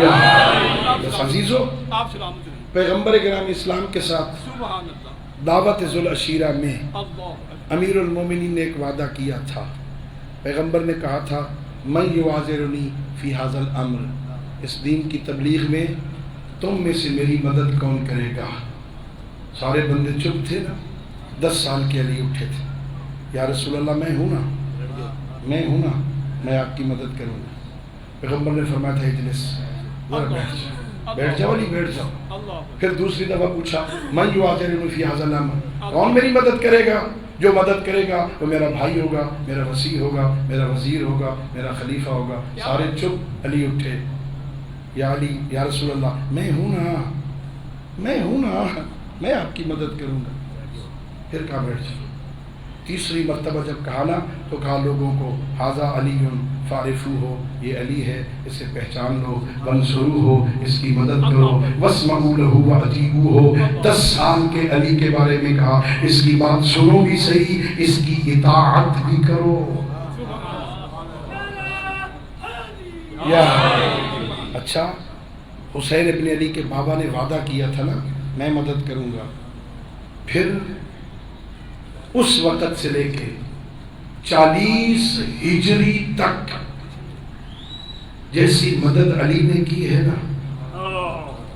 یا عزیزو، پیغمبر کرام اسلام کے ساتھ دعوت ذوالعشیرہ میں امیر المومنین نے ایک وعدہ کیا تھا. پیغمبر نے کہا تھا من یوازرنی فی ھذا الامر، اس دین کی تبلیغ میں تم میں سے میری مدد کون کرے گا؟ سارے بندے چپ تھے نا. 10 سال کے علی اٹھے تھے، یا رسول اللہ میں ہوں نا، میں آپ کی مدد کروں گا. پیغمبر نے فرمایا تھا اجلس، بیٹھ جاؤ علی، بیٹھ جاؤ. پھر دوسری دفعہ پوچھا من یوازرنی فی ھذا الامر، کون میری مدد کرے گا؟ جو مدد کرے گا وہ میرا بھائی ہوگا، میرا وصی ہوگا، میرا وزیر ہوگا، میرا خلیفہ ہوگا. سارے چپ. علی اٹھے، یا علی، یا رسول اللہ میں ہوں نا، میں آپ کی مدد کروں گا. پھر کہا بیٹھ جاؤ. تیسری مرتبہ جب کہا نا تو کہا لوگوں کو ھذا علی فعرفوہ ہو، یہ علی ہے، اسے پہچان لو. وانصروہ ہو، اس کی مدد کرو. واسمعوا لہ واطیعوہ ہو، 10 سال کے علی کے بارے میں کہا اس کی بات سنو بھی صحیح، اس کی اطاعت بھی کرو. یا اچھا، حسین ابن علی کے بابا نے وعدہ کیا تھا نا میں مدد کروں گا. پھر اس وقت سے لے کے 40 ہجری تک جیسی مدد علی نے کی ہے نا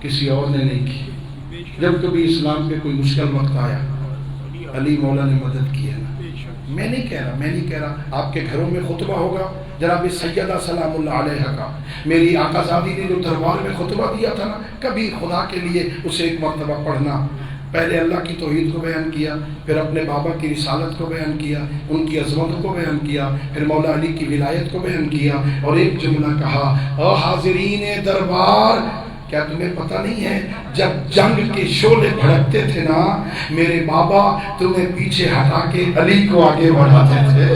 کسی اور نے نہیں کی. جب کبھی اسلام پہ کوئی مشکل وقت آیا علی مولا نے مدد کی ہے نا. میں نہیں کہہ رہا آپ کے گھروں میں خطبہ ہوگا جناب سیدہ سلام اللہ علیہ کا، میری آقا زادی نے جو دربار میں خطبہ دیا تھا نا، کبھی خدا کے لیے اسے ایک مرتبہ پڑھنا. پہلے اللہ کی توحید کو بیان کیا، پھر اپنے بابا کی رسالت کو بیان کیا، ان کی عظمت کو بیان کیا، پھر مولا علی کی ولایت کو بیان کیا، اور ایک جملہ کہا او حاضرین دربار، کیا تمہیں پتہ نہیں ہے جب جنگ کے شعلے بھڑکتے تھے نا میرے بابا تمہیں پیچھے ہٹا کے علی کو آگے بڑھاتے تھے.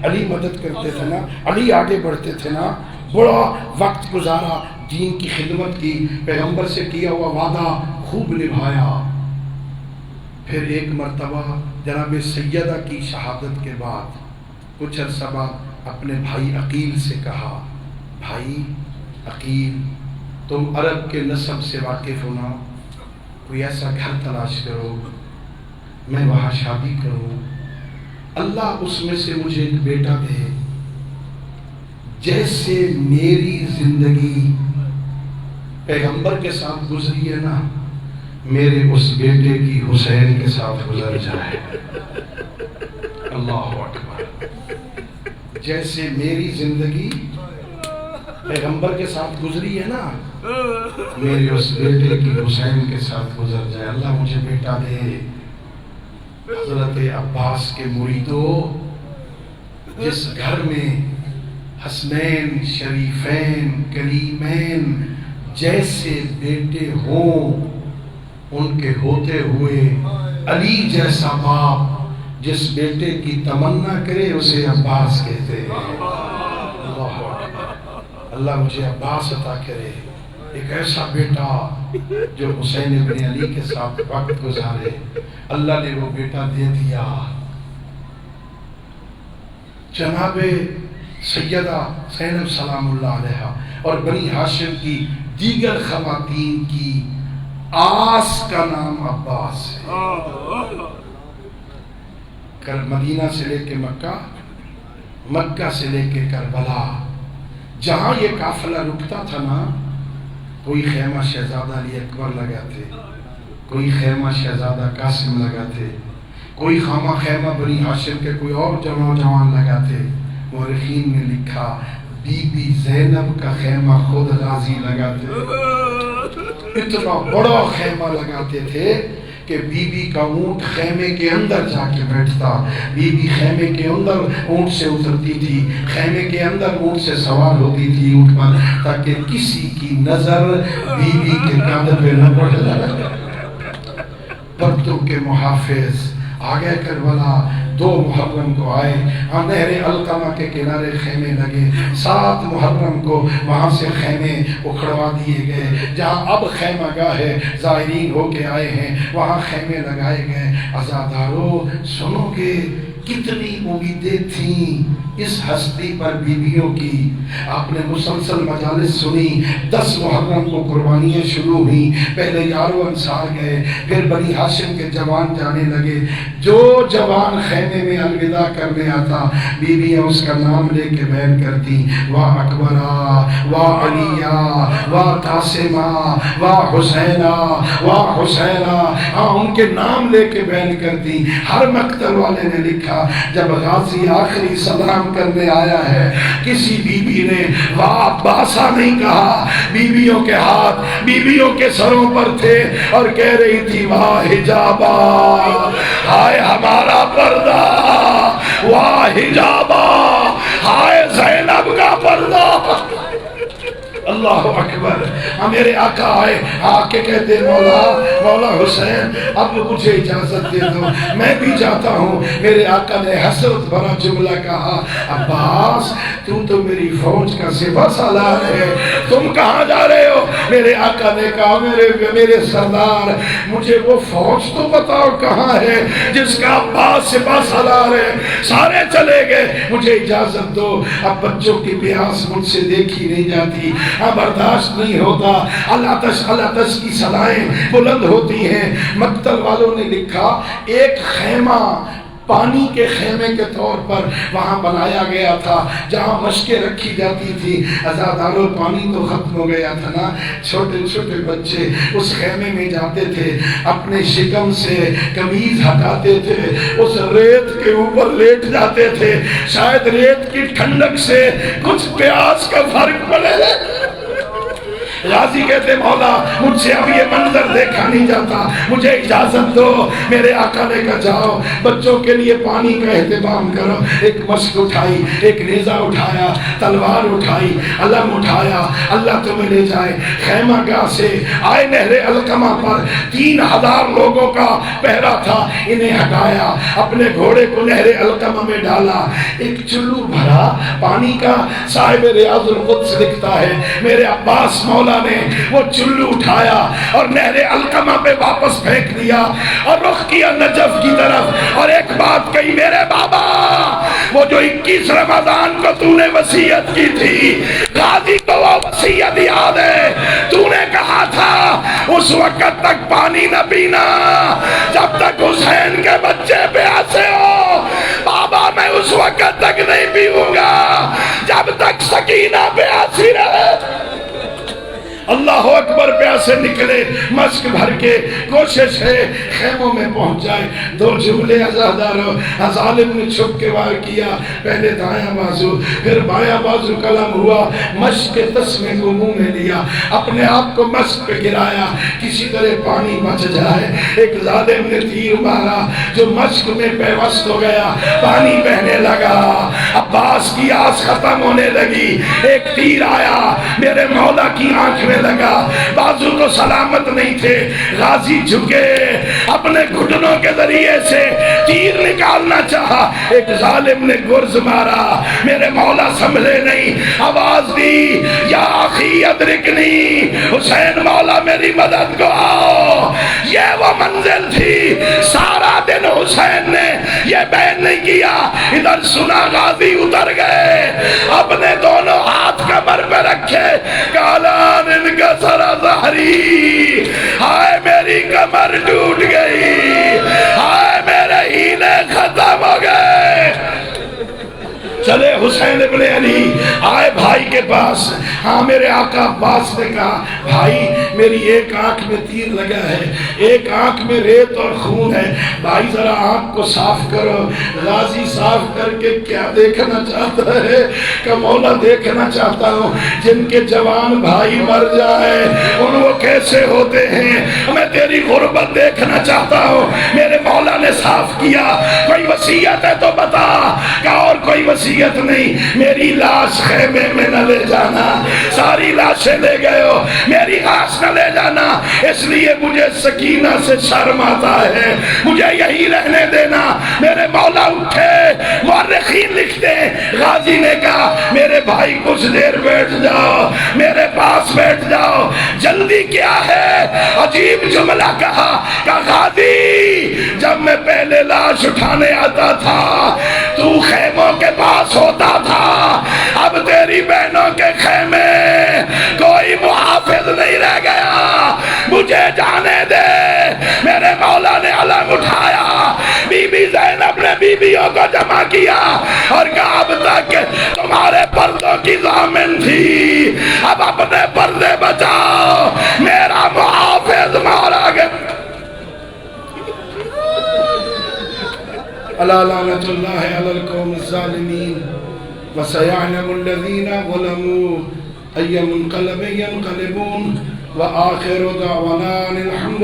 علی مدد کرتے تھے نا، علی آگے بڑھتے تھے نا. بڑا وقت گزارا، دین کی خدمت کی، پیغمبر سے کیا ہوا وعدہ خوب نبھایا. پھر ایک مرتبہ جناب سیدہ کی شہادت کے بعد کچھ عرصہ بعد اپنے بھائی عقیل سے کہا بھائی عقیل، تم عرب کے نسب سے واقف ہونا، کوئی ایسا گھر تلاش کرو میں وہاں شادی کروں، اللہ اس میں سے مجھے ایک بیٹا دے. جیسے میری زندگی پیغمبر کے ساتھ گزری ہے نا، میرے اس بیٹے کی حسین کے ساتھ گزر جائے. اللہ اکبر. جیسے میری زندگی پیغمبر کے ساتھ گزری ہے نا، میرے اس بیٹے کی حسین کے ساتھ گزر جائے. اللہ مجھے بیٹا دے. حضرت عباس کے مریدوں، جس گھر میں حسنین شریفین کریمین جیسے بیٹے ہوں، ان کے ہوتے ہوئے علی جیسا باپ جس بیٹے کی تمنا کرے اسے عباس کہتے ہیں. اللہ مجھے عباس عطا کرے، ایک ایسا بیٹا جو حسین ابن علی کے ساتھ وقت گزارے. اللہ نے وہ بیٹا دے دیا. جناب سیدہ زینب سلام اللہ علیہ اور بنی ہاشم کی دیگر خواتین کی آس کا نام عباس ہے. مدینہ سے لے کے مکہ، مکہ سے لے کے کربلا، جہاں یہ قافلہ رکتا تھا نا، کوئی خیمہ شہزادہ علی اکبر لگاتے، کوئی خیمہ شہزادہ قاسم لگاتے، کوئی خیمہ بنی ہاشم کے کوئی اور جوان لگاتے. مورخین نے لکھا بی بی زینب کا خیمہ خود غازی لگاتے. اتنا بڑا خیمہ لگاتے تھے کہ بی بی کا اونٹ خیمے کے اندر جا کے بیٹھتا، بی بی خیمے کے اندر اونٹ سے اترتی تھی، خیمے کے اندر اونٹ سے سوار ہوتی تھی اونٹ پر، تاکہ کسی کی نظر بی بی کے کاندھے پہ نہ پڑ جائے. پرتوں کے محافظ آ گئے کربلا. 2 محرم کو آئے، نہر القمہ کے کنارے خیمے لگے. 7 محرم کو وہاں سے خیمے اکھڑوا دیے گئے. جہاں اب خیمہ گاہ ہے، زائرین ہو کے آئے ہیں، وہاں خیمے لگائے گئے. عزادارو سنو گے کتنی امیدیں تھیں اس ہستی پر بیویوں کی. آپ نے مسلسل مجالس سنی. 10 محرم کو قربانیاں شروع ہوئیں. پہلے یارو انصار گئے, پھر بنی ہاشم کے جوان جانے لگے. جو جوان خیمے میں الوداع کرنے آتا بیویاں اس کا نام لے کے بیان کرتی, واہ اکبرہ, واہ علیہ, واہ قاسمہ, واہ حسینہ, واہ حسینہ. ہاں ان کے نام لے کے بیان کرتی. ہر مقتل والے نے لکھا جب غازی آخری سلام کرنے آیا ہے کسی بیوی نے واہ عباسہ نہیں کہا. بیویوں کے ہاتھ بیویوں کے سروں پر تھے اور کہہ رہی تھی واہ حجابہ, ہائے ہمارا پردہ, واہ حجابہ, ہائے زینب کا پردہ. اللہ اکبر. میرے آقا آئے, آ کے کہتے مولا حسین اب مجھے اجازت دے دو, میں بھی جاتا ہوں. میرے آقا نے حسرت بھرا جملہ کہا, عباس تو میری فوج کا سپہ سالار ہے, تم کہاں جا رہے ہو؟ میرے آقا نے کہا میرے سردار مجھے وہ فوج تو بتاؤ کہاں ہے جس کا عباس سپہ سالار ہے. سارے چلے گئے, مجھے اجازت دو, اب بچوں کی پیاس مجھ سے دیکھی نہیں جاتی, برداشت نہیں ہوتا. اللہ کی صدائیں بلند ہوتی ہیں. مقتل والوں نے لکھا ایک خیمہ پانی کے خیمے کے طور پر وہاں بنایا گیا تھا جہاں مشقیں رکھی جاتی تھی. عزادارو پانی تو ختم ہو گیا تھا نا, چھوٹے چھوٹے بچے اس خیمے میں جاتے تھے, اپنے شکم سے قمیض ہٹاتے تھے, اس ریت کے اوپر لیٹ جاتے تھے. شاید ریت کی ٹھنڈک سے کچھ پیاس کا فرق پڑے. غازی کہتے مولا مجھ سے اب یہ منظر دیکھا نہیں جاتا, مجھے اجازت دو. میرے آقا نے کہا جاؤ بچوں کے لیے پانی کا اہتمام کرو. ایک مشق اٹھائی, ایک نیزہ اٹھایا, تلوار اٹھائی, علم اٹھایا, اللہ تمہیں لے جائے. خیمہ گاہ سے آئے نہر القمہ پر 3000 لوگوں کا پہرا تھا, انہیں ہٹایا, اپنے گھوڑے کو نہر القمہ میں ڈالا. ایک چلو بھرا پانی کا. صاحب ریاض القدس لکھتا ہے میرے عباس مولا نے وہ چلو اٹھایا اور نہر القمہ پہ واپس پھینک دیا اور رخ کیا نجف کی طرف اور ایک بات کہی, میرے بابا وہ جو 21 رمضان کو تو نے وصیت کی تھی, غازی کو وہ وصیت یاد ہے, تو نے کہا تھا اس وقت تک پانی نہ پینا جب تک حسین کے بچے پیاسے ہو. بابا میں اس وقت تک نہیں پیوں گا جب تک سکینہ پیاسی رہے. اللہ اکبر. پیاسے نکلے, مشک بھر کے, کوشش ہے خیموں میں پہنچ جائے. 2 جملے عزاداروں, ظالم نے چھپ کے وار کیا, پہلے دایاں بازو پھر بایاں بازو قلم ہوا, مشک کے تسمے کو منہ میں لیا, اپنے آپ کو مشک پہ گرایا کسی طرح پانی بچ جائے. ایک ظالم نے تیر مارا جو مشک میں پیوست ہو گیا, پانی بہنے لگا. عباس کی آس ختم ہونے لگی. ایک تیر آیا میرے مولا کی آنکھ میں لگا, بازو تو سلامت نہیں تھے. غازی جھکے, اپنے گھٹنوں کے ذریعے سے تیر نکالنا چاہا, ایک ظالم نے گرز مارا. میرے مولا سنبھلے نہیں, آواز دی یا اخی ادرکنی, حسین مولا میری مدد کو آؤ. یہ وہ منزل تھی. سارا دن حسین نے یہ بیان نہیں کیا. ادھر سنا غازی اتر گئے, اپنے دونوں ہاتھ کمر پہ رکھے, کالان ان کا سرا ظہری, ہائے میری کمر ٹوٹ گئی, ہائے میرے ہیلے ختم ہو گئے. چلے حسین ابن علی آئے بھائی کے پاس. ہاں میرے آقا عباس نے کہا بھائی میری ایک آنکھ میں تیر لگا ہے, ایک آنکھ میں ریت اور خون ہے, بھائی ذرا آنکھ کو صاف کرو. غازی صاف کر کے کیا دیکھنا چاہتا ہے کہ مولا دیکھنا چاہتا ہوں جن کے جوان بھائی مر جائے ان وہ کیسے ہوتے ہیں, میں تیری غربت دیکھنا چاہتا ہوں. میرے مولا نے صاف کیا, کوئی وصیت ہے تو بتا. کہ اور کوئی وصیت نہیں, میری لاش خیمے میں نہ لے جانا, ساری لاشیں لے گئے ہو, میری لاش نہ لے جانا, اس لیے مجھے سکینہ سے شرم آتا ہے, مجھے یہی رہنے دینا. میرے مولا اٹھے, مورخین لکھتے ہیں غازی نے کہا میرے بھائی کچھ دیر بیٹھ جاؤ, میرے پاس بیٹھ جاؤ. جلدی کیا ہے؟ عجیب جملہ کہا کہ غازی جب میں پہلے لاش اٹھانے آتا تھا تو خیموں کے پاس ہوتا تھا، اب تیری بہنوں کے خیمے کوئی محافظ نہیں رہ گیا، مجھے جانے دے۔ میرے مولا نے علم اٹھایا، بی بی زینب نے بیویوں کو جمع کیا اور کہا اب تک تمہارے پردوں کی ضامن تھی، اب اپنے پردے بچاؤ، میرا محافظ مارا گیا۔ الا لعنۃ اللہ علی القوم الظالمین وسيعلم الذين ظلموا أي منقلب ينقلبون وآخر دعوانا الحمد